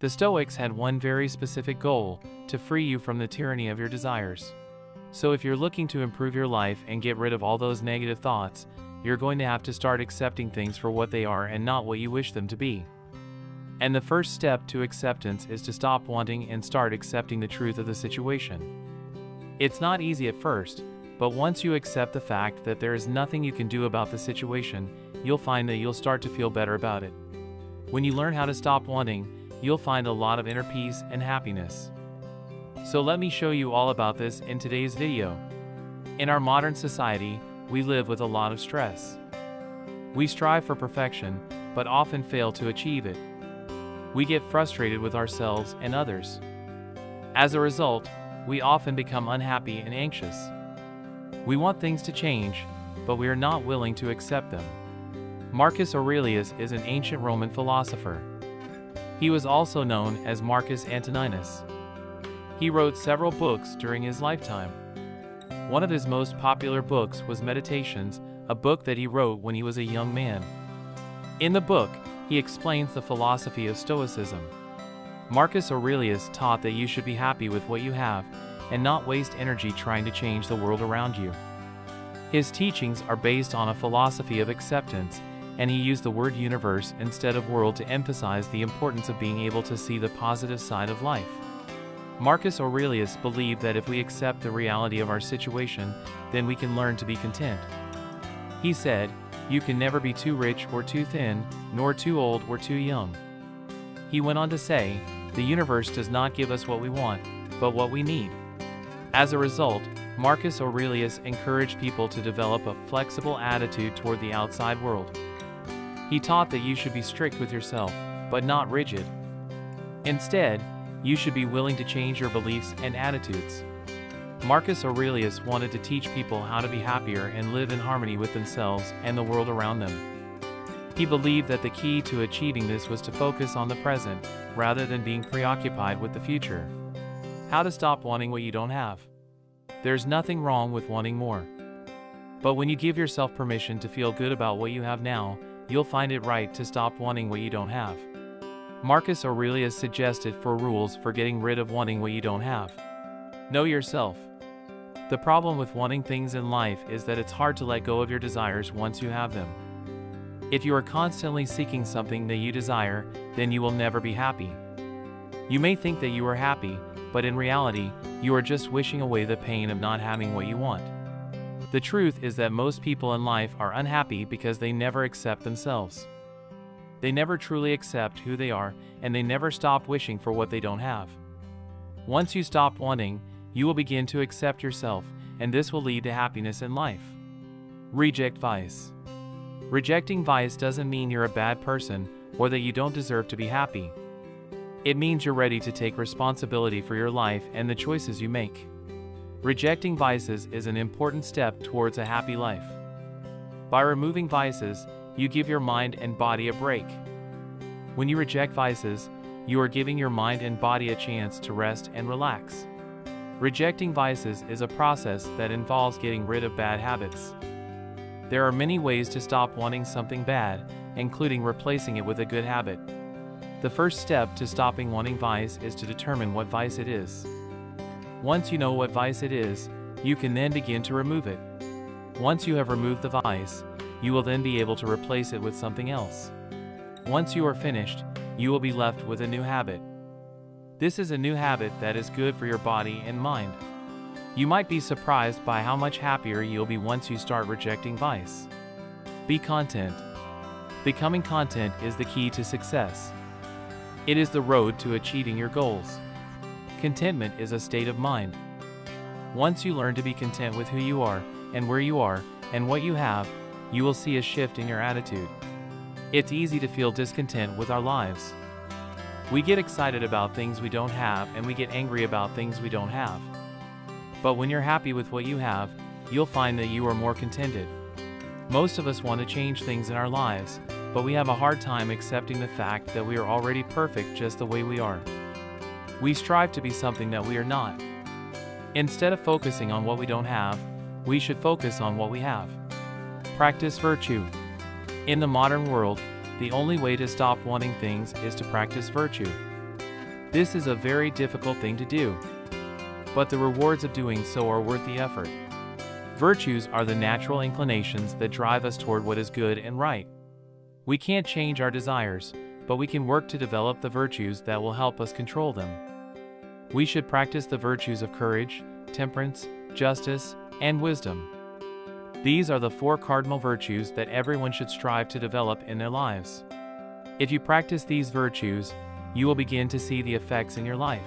The Stoics had one very specific goal: to free you from the tyranny of your desires. So if you're looking to improve your life and get rid of all those negative thoughts, you're going to have to start accepting things for what they are and not what you wish them to be. And the first step to acceptance is to stop wanting and start accepting the truth of the situation. It's not easy at first, but once you accept the fact that there is nothing you can do about the situation, you'll find that you'll start to feel better about it. When you learn how to stop wanting, you'll find a lot of inner peace and happiness. So let me show you all about this in today's video. In our modern society, we live with a lot of stress. We strive for perfection, but often fail to achieve it. We get frustrated with ourselves and others. As a result, we often become unhappy and anxious. We want things to change, but we are not willing to accept them. Marcus Aurelius is an ancient Roman philosopher. He was also known as Marcus Antoninus. He wrote several books during his lifetime. One of his most popular books was Meditations, a book that he wrote when he was a young man. In the book, he explains the philosophy of Stoicism. Marcus Aurelius taught that you should be happy with what you have and not waste energy trying to change the world around you. His teachings are based on a philosophy of acceptance, and he used the word universe instead of world to emphasize the importance of being able to see the positive side of life. Marcus Aurelius believed that if we accept the reality of our situation, then we can learn to be content. He said, "You can never be too rich or too thin, nor too old or too young." He went on to say, "The universe does not give us what we want, but what we need." As a result, Marcus Aurelius encouraged people to develop a flexible attitude toward the outside world. He taught that you should be strict with yourself, but not rigid. Instead, you should be willing to change your beliefs and attitudes. Marcus Aurelius wanted to teach people how to be happier and live in harmony with themselves and the world around them. He believed that the key to achieving this was to focus on the present, rather than being preoccupied with the future. How to stop wanting what you don't have. There's nothing wrong with wanting more. But when you give yourself permission to feel good about what you have now, you'll find it right to stop wanting what you don't have. Marcus Aurelius suggested 4 rules for getting rid of wanting what you don't have. Know yourself. The problem with wanting things in life is that it's hard to let go of your desires once you have them. If you are constantly seeking something that you desire, then you will never be happy. You may think that you are happy, but in reality, you are just wishing away the pain of not having what you want. The truth is that most people in life are unhappy because they never accept themselves. They never truly accept who they are, and they never stop wishing for what they don't have. Once you stop wanting, you will begin to accept yourself, and this will lead to happiness in life. Reject vice. Rejecting vice doesn't mean you're a bad person or that you don't deserve to be happy. It means you're ready to take responsibility for your life and the choices you make. Rejecting vices is an important step towards a happy life. By removing vices, you give your mind and body a break. When you reject vices, you are giving your mind and body a chance to rest and relax. Rejecting vices is a process that involves getting rid of bad habits. There are many ways to stop wanting something bad, including replacing it with a good habit. The first step to stopping wanting vice is to determine what vice it is. Once you know what vice it is, you can then begin to remove it. Once you have removed the vice, you will then be able to replace it with something else. Once you are finished, you will be left with a new habit. This is a new habit that is good for your body and mind. You might be surprised by how much happier you'll be once you start rejecting vice. Be content. Becoming content is the key to success. It is the road to achieving your goals. Contentment is a state of mind. Once you learn to be content with who you are and where you are and what you have, you will see a shift in your attitude. It's easy to feel discontent with our lives. We get excited about things we don't have, and we get angry about things we don't have. But when you're happy with what you have, you'll find that you are more contented. Most of us want to change things in our lives, but we have a hard time accepting the fact that we are already perfect just the way we are. We strive to be something that we are not. Instead of focusing on what we don't have, we should focus on what we have. Practice virtue. In the modern world, the only way to stop wanting things is to practice virtue. This is a very difficult thing to do, but the rewards of doing so are worth the effort. Virtues are the natural inclinations that drive us toward what is good and right. We can't change our desires, but we can work to develop the virtues that will help us control them. We should practice the virtues of courage, temperance, justice, and wisdom. These are the 4 cardinal virtues that everyone should strive to develop in their lives. If you practice these virtues, you will begin to see the effects in your life.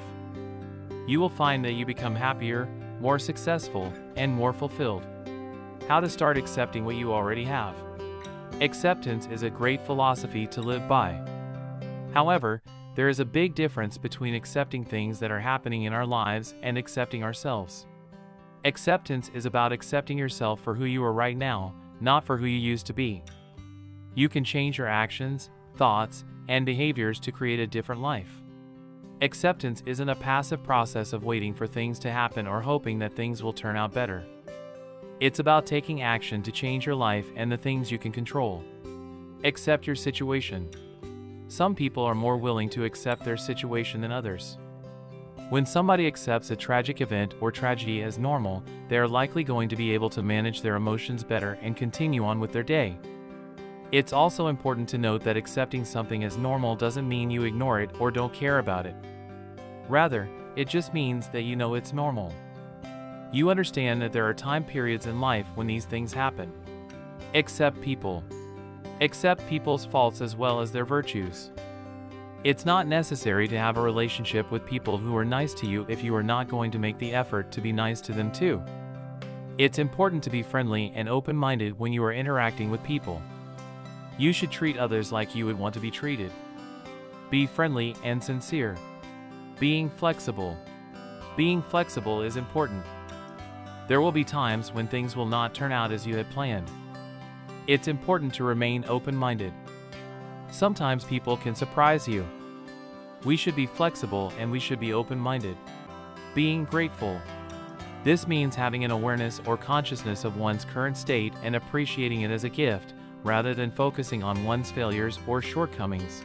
You will find that you become happier, more successful, and more fulfilled. How to start accepting what you already have. Acceptance is a great philosophy to live by. However, there is a big difference between accepting things that are happening in our lives and accepting ourselves. Acceptance is about accepting yourself for who you are right now, not for who you used to be. You can change your actions, thoughts, and behaviors to create a different life. Acceptance isn't a passive process of waiting for things to happen or hoping that things will turn out better. It's about taking action to change your life and the things you can control. Accept your situation. Some people are more willing to accept their situation than others. When somebody accepts a tragic event or tragedy as normal, they are likely going to be able to manage their emotions better and continue on with their day. It's also important to note that accepting something as normal doesn't mean you ignore it or don't care about it. Rather, it just means that you know it's normal. You understand that there are time periods in life when these things happen. Accept people. Accept people's faults as well as their virtues. It's not necessary to have a relationship with people who are nice to you if you are not going to make the effort to be nice to them too. It's important to be friendly and open-minded when you are interacting with people. You should treat others like you would want to be treated. Be friendly and sincere. Being flexible. Being flexible is important. There will be times when things will not turn out as you had planned. It's important to remain open-minded. Sometimes people can surprise you. We should be flexible and we should be open-minded. Being grateful. This means having an awareness or consciousness of one's current state and appreciating it as a gift, rather than focusing on one's failures or shortcomings.